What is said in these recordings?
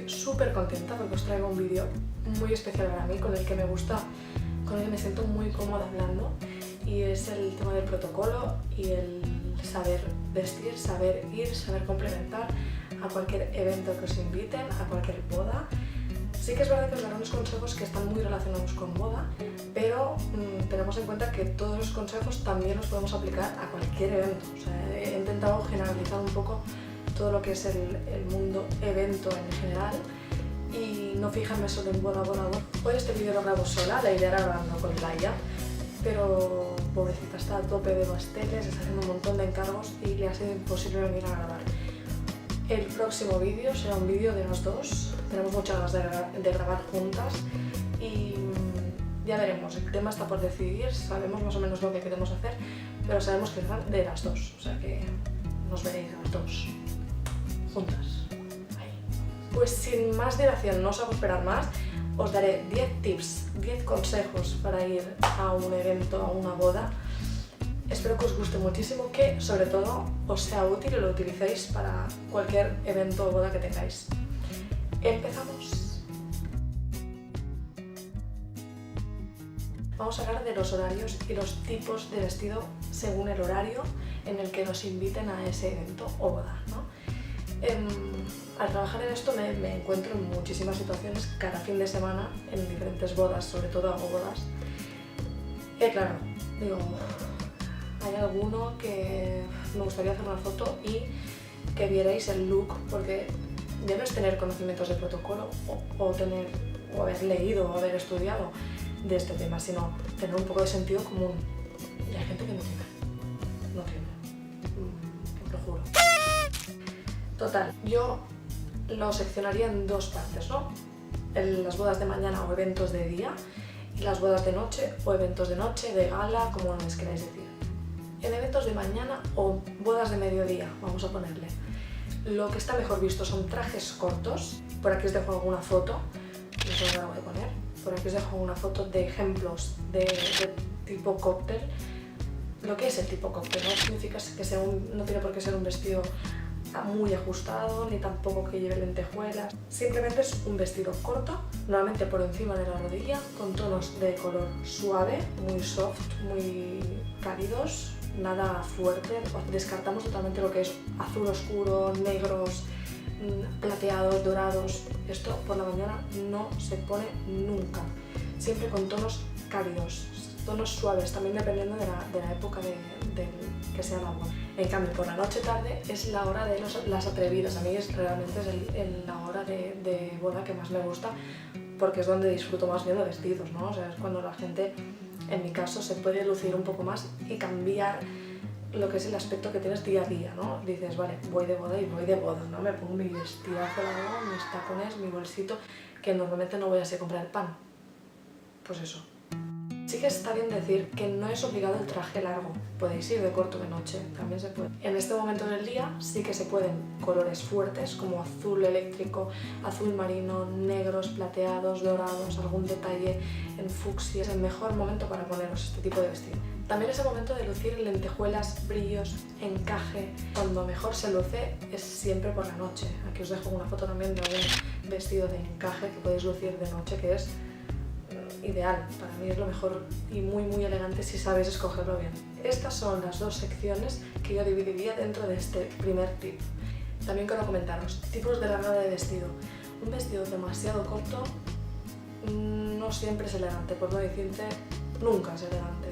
estoy súper contenta porque os traigo un vídeo muy especial para mí, con el que me gusta, con el que me siento muy cómoda hablando, y es el tema del protocolo y el saber vestir, saber ir, saber complementar a cualquier evento que os inviten, a cualquier boda. Sí que es verdad que os daré unos consejos que están muy relacionados con boda, pero tenemos en cuenta que todos los consejos también los podemos aplicar a cualquier evento. O sea, he intentado generalizar un poco todo lo que es el mundo evento en general y no fijarme solo en boda. Hoy este vídeo lo grabo sola, la idea era grabarlo con Laia, pero pobrecita está a tope de pasteles, está haciendo un montón de encargos y le ha sido imposible venir a grabar. El próximo vídeo será un vídeo de los dos, tenemos muchas ganas de grabar juntas y ya veremos, el tema está por decidir, sabemos más o menos lo que queremos hacer, pero sabemos que serán de las dos, o sea que nos veréis a las dos juntas. Ahí. Pues sin más dilación, no os hago esperar más, os daré 10 tips, 10 consejos para ir a un evento, a una boda. Espero que os guste muchísimo, que sobre todo os sea útil y lo utilicéis para cualquier evento o boda que tengáis. Empezamos. Vamos a hablar de los horarios y los tipos de vestido según el horario en el que nos inviten a ese evento o boda, ¿no? Al trabajar en esto me encuentro en muchísimas situaciones cada fin de semana en diferentes bodas, sobre todo hago bodas. Y claro, digo, hay alguno que me gustaría hacer una foto y que vierais el look, porque ya no es tener conocimientos de protocolo o haber leído o haber estudiado de este tema, sino tener un poco de sentido común. Y hay gente que no tiene, os lo juro. Total, yo lo seccionaría en dos partes, ¿no? Las bodas de mañana o eventos de día y las bodas de noche o eventos de noche, de gala, como les queráis decir. En eventos de mañana o bodas de mediodía, vamos a ponerle, lo que está mejor visto son trajes cortos. Por aquí os dejo alguna foto, no sé dónde la voy a poner. Por aquí os dejo una foto de ejemplos de tipo cóctel. Lo que es el tipo cóctel no significa que sea no tiene por qué ser un vestido muy ajustado, ni tampoco que lleve lentejuelas. Simplemente es un vestido corto, normalmente por encima de la rodilla, con tonos de color suave, muy soft, muy cálidos, nada fuerte. Descartamos totalmente lo que es azul oscuro, negros, plateados, dorados. Esto por la mañana no se pone nunca. Siempre con tonos cálidos, tonos suaves, también dependiendo de la época que sea la boda. En cambio, por la noche tarde es la hora de las atrevidas. A mí realmente es la hora de boda que más me gusta, porque es donde disfruto más viendo vestidos, ¿no? O sea, es cuando la gente, en mi caso, se puede lucir un poco más y cambiar lo que es el aspecto que tienes día a día, ¿no? Dices, vale, voy de boda y voy de boda, ¿no? Me pongo mi vestidazo largo, mis tacones, mi bolsito, que normalmente no voy así a comprar el pan. Pues eso. Sí que está bien decir que no es obligado el traje largo, podéis ir de corto de noche, también se puede. En este momento del día sí que se pueden colores fuertes como azul eléctrico, azul marino, negros, plateados, dorados, algún detalle en fucsia. Es el mejor momento para poneros este tipo de vestido. También es el momento de lucir lentejuelas, brillos, encaje. Cuando mejor se luce es siempre por la noche. Aquí os dejo una foto también de un vestido de encaje que podéis lucir de noche, que es ideal, para mí es lo mejor y muy elegante si sabéis escogerlo bien. Estas son las dos secciones que yo dividiría dentro de este primer tip. También quiero comentaros tipos de largada de vestido. Un vestido demasiado corto no siempre es elegante, por no decirte nunca es elegante.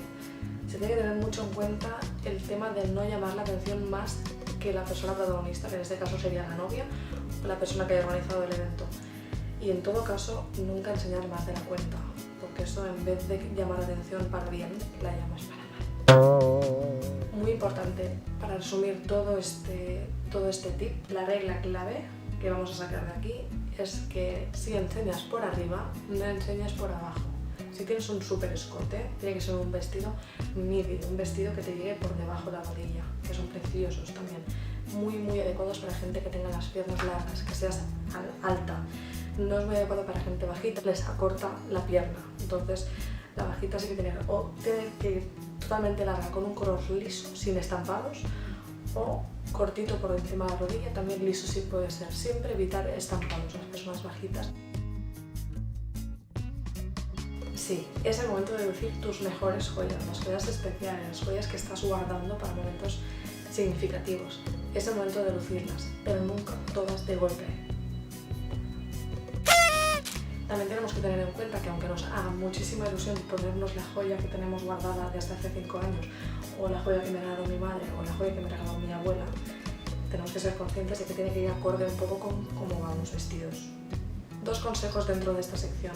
Se tiene que tener mucho en cuenta el tema de no llamar la atención más que la persona protagonista, que en este caso sería la novia o la persona que haya organizado el evento. Y en todo caso, nunca enseñar más de la cuenta, porque eso en vez de llamar la atención para bien, la llamas para mal. Muy importante, para resumir todo este tip, la regla clave que vamos a sacar de aquí es que si enseñas por arriba, no enseñes por abajo. Si tienes un súper escote, tiene que ser un vestido midi, un vestido que te llegue por debajo de la rodilla, que son preciosos también, muy adecuados para gente que tenga las piernas largas, que seas alta. No es muy adecuado para gente bajita, les acorta la pierna. Entonces, la bajita sí que tiene que ir totalmente larga, con un color liso, sin estampados, o cortito por encima de la rodilla, también liso sí puede ser. Siempre evitar estampados, las personas bajitas. Sí, es el momento de lucir tus mejores joyas, las joyas especiales, las joyas que estás guardando para momentos significativos. Es el momento de lucirlas, pero nunca todas de golpe. También tenemos que tener en cuenta que aunque nos haga muchísima ilusión ponernos la joya que tenemos guardada desde hace 5 años, o la joya que me regaló mi madre, o la joya que me regaló mi abuela, tenemos que ser conscientes de que tiene que ir acorde un poco con cómo vamos vestidos. 2 consejos dentro de esta sección.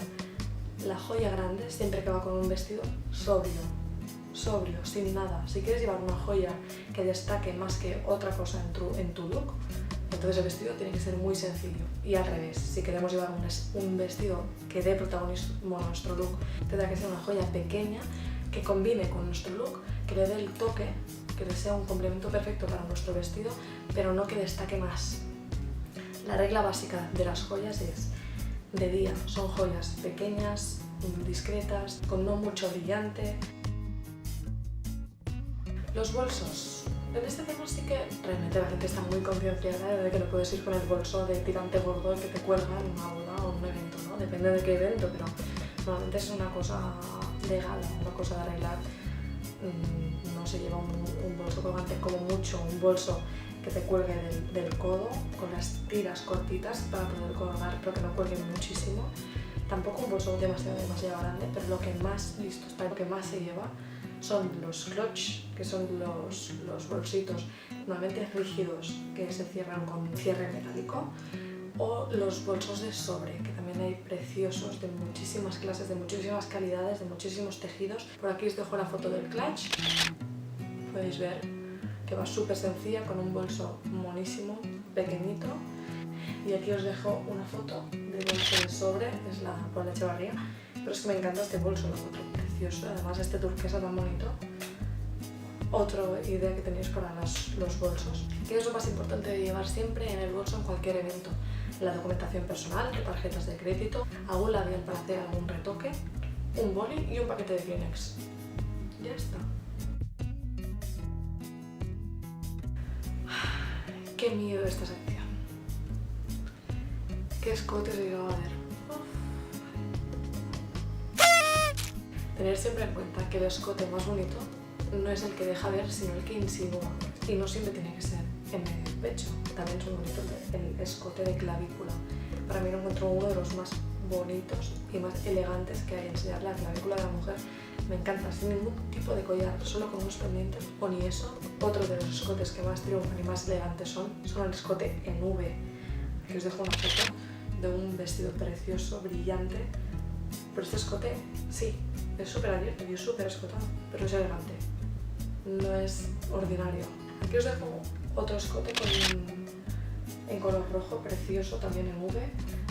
La joya grande siempre que va con un vestido sobrio, sin nada. Si quieres llevar una joya que destaque más que otra cosa en tu look, entonces el vestido tiene que ser muy sencillo. Y al revés, si queremos llevar un vestido que dé protagonismo a nuestro look, tendrá que ser una joya pequeña que combine con nuestro look, que le dé el toque, que le sea un complemento perfecto para nuestro vestido, pero no que destaque más. La regla básica de las joyas es: de día son joyas pequeñas, discretas, con no mucho brillante. Los bolsos. En este tema sí que realmente la gente está muy concienciada de que no puedes ir con el bolso de tirante gordo que te cuelga en una boda o en un evento, ¿no? Depende de qué evento, pero normalmente es una cosa de gala, una cosa de arreglar. No se lleva un bolso colgante, como mucho un bolso que te cuelgue del codo con las tiras cortitas para poder colgar, pero que no cuelgue muchísimo. Tampoco un bolso demasiado grande, pero lo que más listo está, lo que más se lleva son los clutch, que son los bolsitos normalmente rígidos que se cierran con cierre metálico, o los bolsos de sobre, que también hay preciosos de muchísimas clases, de muchísimas calidades, de muchísimos tejidos. Por aquí os dejo la foto del clutch, podéis ver que va súper sencilla, con un bolso monísimo, pequeñito. Y aquí os dejo una foto del bolso de sobre, es la Paula Echevarría, pero es que me encanta este bolso, lo encuentro precioso, además este turquesa tan bonito. Otra idea que tenéis para los bolsos. ¿Qué es lo más importante de llevar siempre en el bolso en cualquier evento? La documentación personal, tarjetas de crédito, algún labial para hacer algún retoque, un boli y un paquete de Kleenex. Ya está. Qué miedo esta sección. Qué escotes he llegado a ver. Tener siempre en cuenta que el escote más bonito no es el que deja ver, sino el que insinúa. Y no siempre tiene que ser en medio del pecho. También es muy bonito el escote de clavícula. Para mí lo encuentro uno de los más bonitos y más elegantes que hay. Enseñar la clavícula de la mujer me encanta, sin ningún tipo de collar, solo con unos pendientes o ni eso. Otro de los escotes que más triunfan y más elegantes son el escote en V. Aquí os dejo una foto de un vestido precioso, brillante. Pero este escote, sí, es súper abierto y es súper escotado, pero es elegante, no es ordinario. Aquí os dejo otro escote en color rojo, precioso, también en V,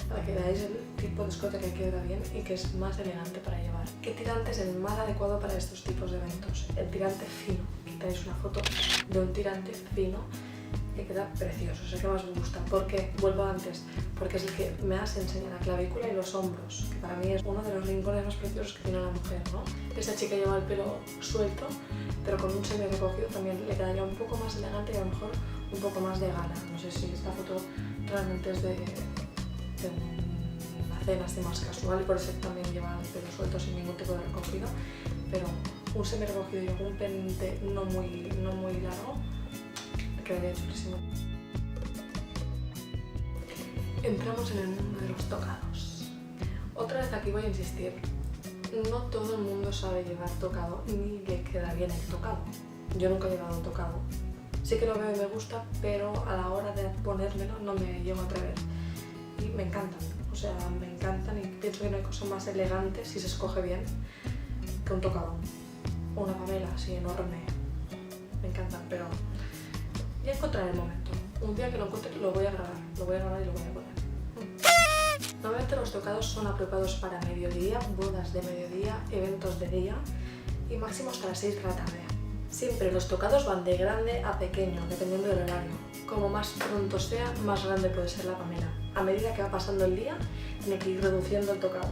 para que veáis el tipo de escote que queda bien y que es más elegante para llevar. ¿Qué tirante es el más adecuado para estos tipos de eventos? El tirante fino. Aquí tenéis una foto de un tirante fino que queda precioso, es el que más me gusta. ¿Por qué? Vuelvo antes, porque es el que me hace enseñar la clavícula y los hombros, que para mí es uno de los rincones más preciosos que tiene la mujer, ¿no? Esta chica lleva el pelo suelto, pero con un semi recogido también le quedaría un poco más elegante y a lo mejor un poco más de gala. No sé si esta foto realmente es de una cena así más casual y por eso también lleva el pelo suelto sin ningún tipo de recogido, pero un semi recogido y algún pendiente no muy largo quedaría chulísimo. Entramos en el mundo de los tocados. Otra vez aquí voy a insistir, no todo el mundo sabe llevar tocado ni le queda bien el tocado. Yo nunca he llevado un tocado. Sí que lo veo y me gusta, pero a la hora de ponérmelo no me llego a atrever. Y me encantan, o sea, me encantan y pienso que no hay cosa más elegante si se escoge bien que un tocado. Una Pamela así enorme, me encantan, pero ya encontraré el momento. Un día que lo encuentre lo voy a grabar y lo voy a poner. Normalmente los tocados son apropiados para mediodía, bodas de mediodía, eventos de día y máximo hasta las 6 de la tarde. Siempre los tocados van de grande a pequeño, dependiendo del horario. Como más pronto sea, más grande puede ser la Pamela. A medida que va pasando el día, tiene que ir reduciendo el tocado.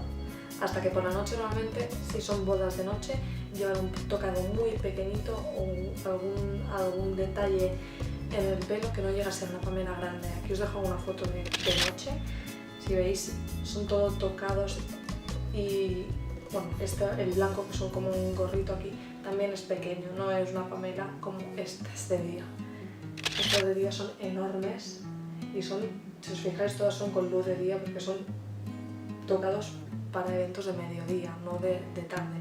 Hasta que por la noche normalmente, si son bodas de noche, llevar un tocado muy pequeñito o algún detalle en el pelo que no llega a ser una pamela grande. Aquí os dejo una foto de noche. Si veis, son todos tocados y bueno, el blanco, que son como un gorrito aquí, también es pequeño, no es una pamela como estas de día. Estas de día son enormes y son, si os fijáis, todas son con luz de día porque son tocados para eventos de mediodía, no de tarde.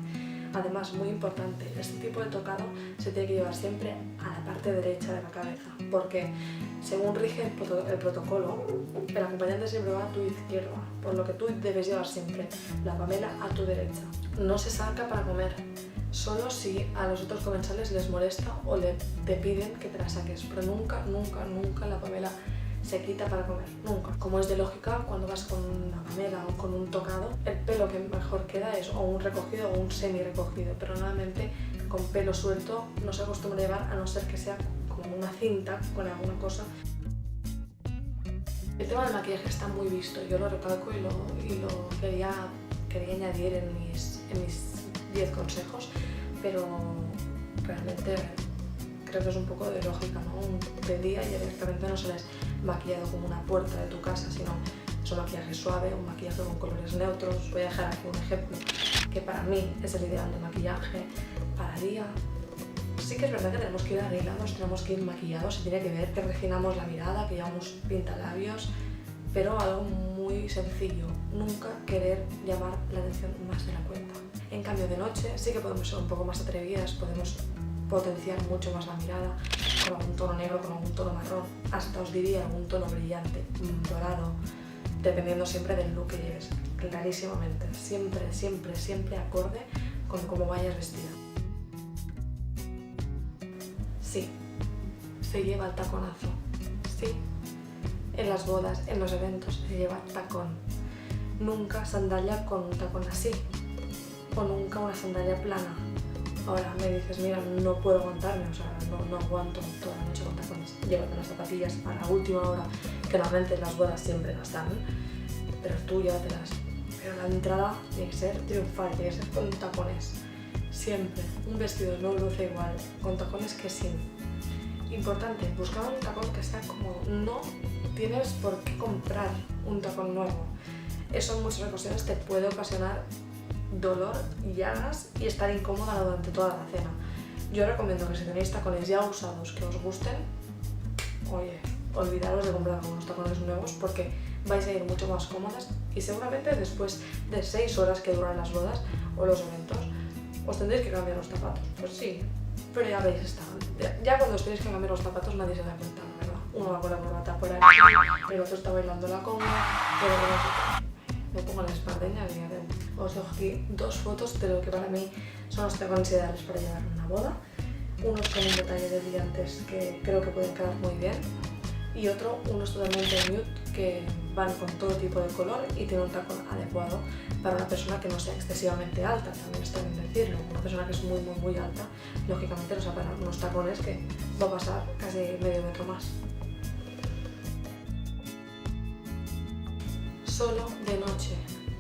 Además, muy importante, este tipo de tocado se tiene que llevar siempre a la parte derecha de la cabeza, porque según rige el protocolo, el acompañante siempre va a tu izquierda, por lo que tú debes llevar siempre la pamela a tu derecha. No se saca para comer, solo si a los otros comensales les molesta o te piden que te la saques, pero nunca, nunca, nunca la pamela se quita para comer, nunca. Como es de lógica, cuando vas con una pamela o con un tocado, el pelo que mejor queda es o un recogido o un semi recogido, pero normalmente con pelo suelto no se acostumbra a llevar, a no ser que sea como una cinta con alguna cosa. El tema del maquillaje está muy visto, yo lo recalco y lo quería añadir en mis 10 consejos, pero realmente creo que es un poco de lógica, ¿no? De día ya directamente no sales maquillado como una puerta de tu casa, sino es un maquillaje suave, un maquillaje con colores neutros. Os voy a dejar aquí un ejemplo que para mí es el ideal de maquillaje para día. Sí que es verdad que tenemos que ir arreglados, tenemos que ir maquillados, se tiene que ver que refinamos la mirada, que llevamos pintalabios, pero algo muy sencillo, nunca querer llamar la atención más de la cuenta. En cambio de noche sí que podemos ser un poco más atrevidas, podemos potenciar mucho más la mirada con algún tono negro, con algún tono marrón, hasta os diría algún tono brillante, dorado, dependiendo siempre del look que lleves, clarísimamente, siempre, siempre, siempre acorde con cómo vayas vestida. Sí, se lleva el taconazo, sí, en las bodas, en los eventos se lleva tacón, nunca sandalia con un tacón así, o nunca una sandalia plana. Ahora me dices, mira, no puedo aguantarme, o sea, no aguanto toda la noche con tacones. Llévate unas zapatillas a la última hora, que normalmente en las bodas siempre las dan, pero tú llévatelas. Pero la entrada tiene que ser triunfal, tiene que ser con tacones. Siempre, un vestido no luce igual, con tacones que sin. Importante, buscar un tacón que sea cómodo. No tienes por qué comprar un tacón nuevo. Eso en muchas ocasiones te puede ocasionar dolor, llagas y estar incómoda durante toda la cena. Yo recomiendo que si tenéis tacones ya usados que os gusten, oye, olvidaros de comprar unos tacones nuevos porque vais a ir mucho más cómodas y seguramente después de 6 horas que duran las bodas o los eventos os tendréis que cambiar los zapatos. Pues sí, pero ya habéis estado. Ya cuando os tenéis que cambiar los zapatos nadie se da cuenta, ¿verdad? Uno va con la corbata por ahí, el otro está bailando la conga, pero me pongo la espardeña y os dejo aquí 2 fotos de lo que para mí son los tacones ideales para llevar en una boda. Unos con un detalle de brillantes que creo que pueden quedar muy bien y otro, unos totalmente nude que van con todo tipo de color y tienen un tacón adecuado para una persona que no sea excesivamente alta, también está bien decirlo. Una persona que es muy, muy, muy alta, lógicamente nos hará unos tacones que va a pasar casi medio metro más. Solo de noche,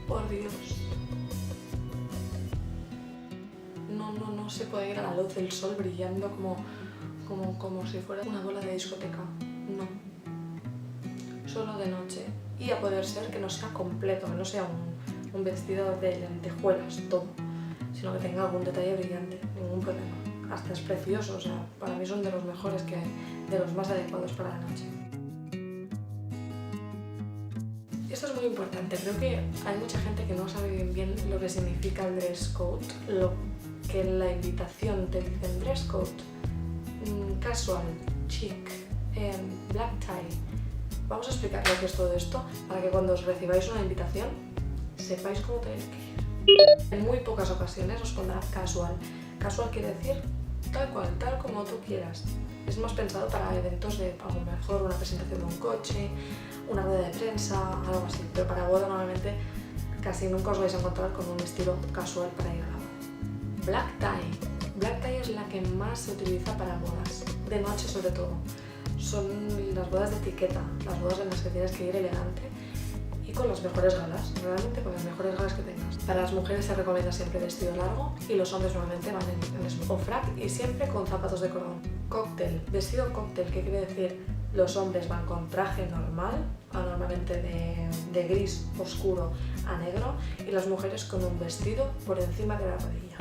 por Dios. No se puede ir a la luz del sol brillando como si fuera una bola de discoteca. No. Solo de noche. Y a poder ser que no sea completo, que no sea un vestido de lentejuelas todo, sino que tenga algún detalle brillante, ningún problema. Hasta es precioso, o sea, para mí son de los mejores que hay, de los más adecuados para la noche. Esto es muy importante, creo que hay mucha gente que no sabe bien lo que significa el dress code, lo que en la invitación te dicen dress code, casual, chic, black tie. Vamos a explicar lo que es todo esto para que cuando os recibáis una invitación sepáis cómo tenéis que ir. En muy pocas ocasiones os pondrá casual. Casual quiere decir tal cual, tal como tú quieras. Es más pensado para eventos de, a lo mejor, una presentación de un coche, una rueda de prensa, algo así. Pero para boda normalmente casi nunca os vais a encontrar con un estilo casual para ir a la boda. Black tie. Black tie es la que más se utiliza para bodas, de noche sobre todo. Son las bodas de etiqueta, las bodas en las que tienes que ir elegante y con las mejores galas, realmente con las mejores galas que tengas. Para las mujeres se recomienda siempre vestido largo y los hombres normalmente van en o frac y siempre con zapatos de cordón. Cóctel, vestido cóctel, ¿qué quiere decir? Los hombres van con traje normal, normalmente de gris oscuro a negro, y las mujeres con un vestido por encima de la rodilla.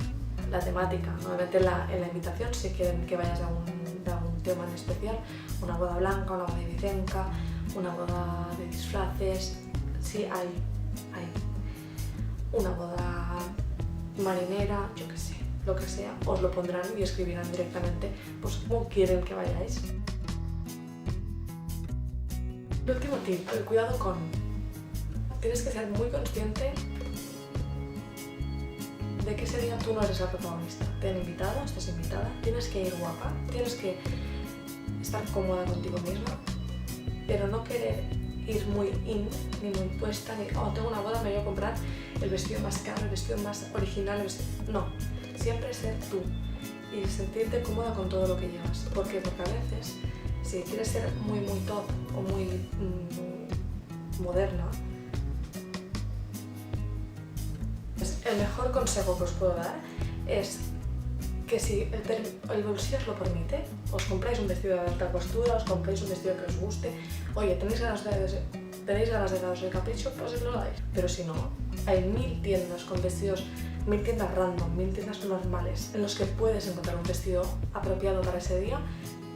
La temática, normalmente en la invitación, si quieren que vayas a un tema en especial, una boda blanca, una boda ibicenca, una boda de disfraces, sí hay una boda marinera, yo qué sé, lo que sea, os lo pondrán y escribirán directamente pues cómo quieren que vayáis. El último tip, el cuidado con. Tienes que ser muy consciente de que ese día tú no eres la protagonista. Te han invitado, estás invitada, tienes que ir guapa, tienes que estar cómoda contigo misma, pero no querer ir muy in, ni muy puesta, ni tengo una boda, me voy a comprar el vestido más caro, el vestido más original, no. Siempre ser tú y sentirte cómoda con todo lo que llevas. ¿Por qué? Porque a veces, si quieres ser muy top o muy moderna, pues el mejor consejo que os puedo dar es que si el bolsillo os lo permite, os compráis un vestido de alta costura, os compráis un vestido que os guste. Oye, ¿tenéis ganas de daros el capricho? Pues os lo dais. Pero si no, hay 1000 tiendas con vestidos, 1000 tiendas random, 1000 tiendas normales en los que puedes encontrar un vestido apropiado para ese día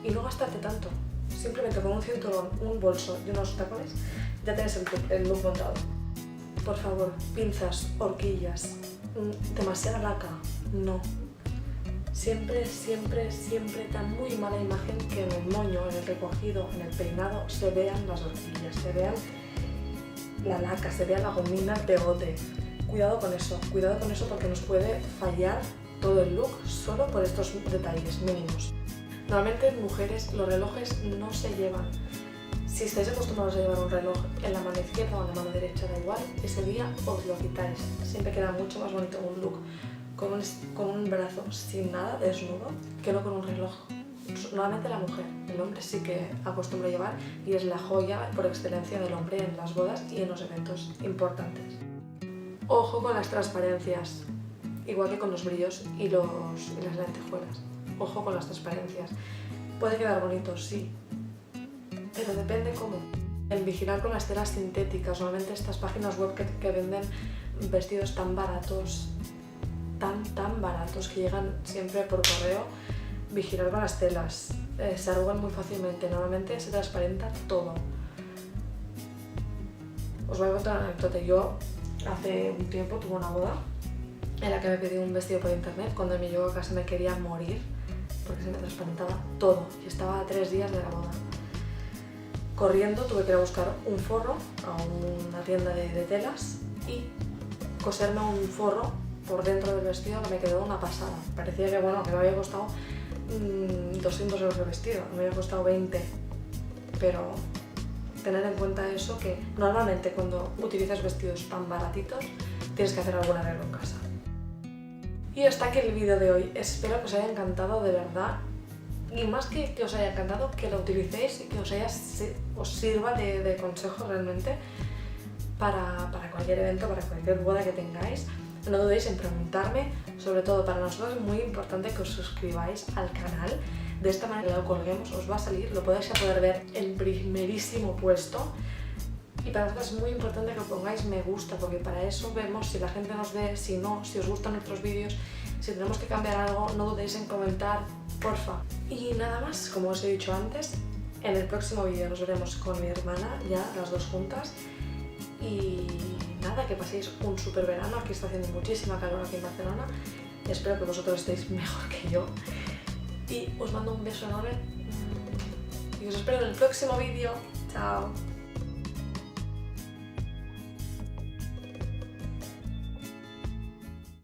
y no gastarte tanto. Simplemente con un cinturón, un bolso y unos tacones ya tienes el look montado. Por favor, pinzas, horquillas, demasiada laca, no. Siempre da muy mala imagen que en el moño, en el recogido, en el peinado se vean las horquillas, se vean la laca, se vea la gomina, el pegote. Cuidado con eso porque nos puede fallar todo el look solo por estos detalles mínimos. Normalmente en mujeres los relojes no se llevan. Si estáis acostumbrados a llevar un reloj en la mano izquierda o en la mano derecha, da igual, ese día os lo quitáis. Siempre queda mucho más bonito un look con un brazo sin nada, desnudo, que no con un reloj. Normalmente la mujer, el hombre sí que acostumbra a llevar y es la joya por excelencia del hombre en las bodas y en los eventos importantes. Ojo con las transparencias, igual que con los brillos y las lentejuelas. Ojo con las transparencias. Puede quedar bonito, sí, pero depende cómo. En vigilar con las telas sintéticas, normalmente estas páginas web que venden vestidos tan baratos, tan baratos que llegan siempre por correo, vigilar con las telas, se arrugan muy fácilmente, normalmente se transparenta todo. Os voy a contar una anécdota. Yo hace un tiempo tuve una boda en la que me pedí un vestido por internet. Cuando me llegó a casa me quería morir porque se me transparentaba todo y estaba a 3 días de la boda. Corriendo tuve que ir a buscar un forro a una tienda de telas y coserme un forro por dentro del vestido que me quedó una pasada. Parecía que me había costado 200 euros el vestido, me había costado 20, pero tener en cuenta eso, que normalmente cuando utilizas vestidos tan baratitos tienes que hacer algún arreglo en casa. Y hasta aquí el vídeo de hoy. Espero que os haya encantado de verdad, y más que os haya encantado, que lo utilicéis y que os sirva de consejo realmente para cualquier evento, para cualquier boda que tengáis. No dudéis en preguntarme, sobre todo para nosotros es muy importante que os suscribáis al canal. De esta manera que lo colguemos os va a salir, lo podéis poder ver en primerísimo puesto. Y para nosotros es muy importante que pongáis me gusta, porque para eso vemos si la gente nos ve, si no, si os gustan nuestros vídeos, si tenemos que cambiar algo, no dudéis en comentar, porfa. Y nada más, como os he dicho antes, en el próximo vídeo nos veremos con mi hermana, ya las dos juntas. Y nada, que paséis un súper verano. Aquí está haciendo muchísima calor aquí en Barcelona. Espero que vosotros estéis mejor que yo. Y os mando un beso enorme. Y os espero en el próximo vídeo. Chao.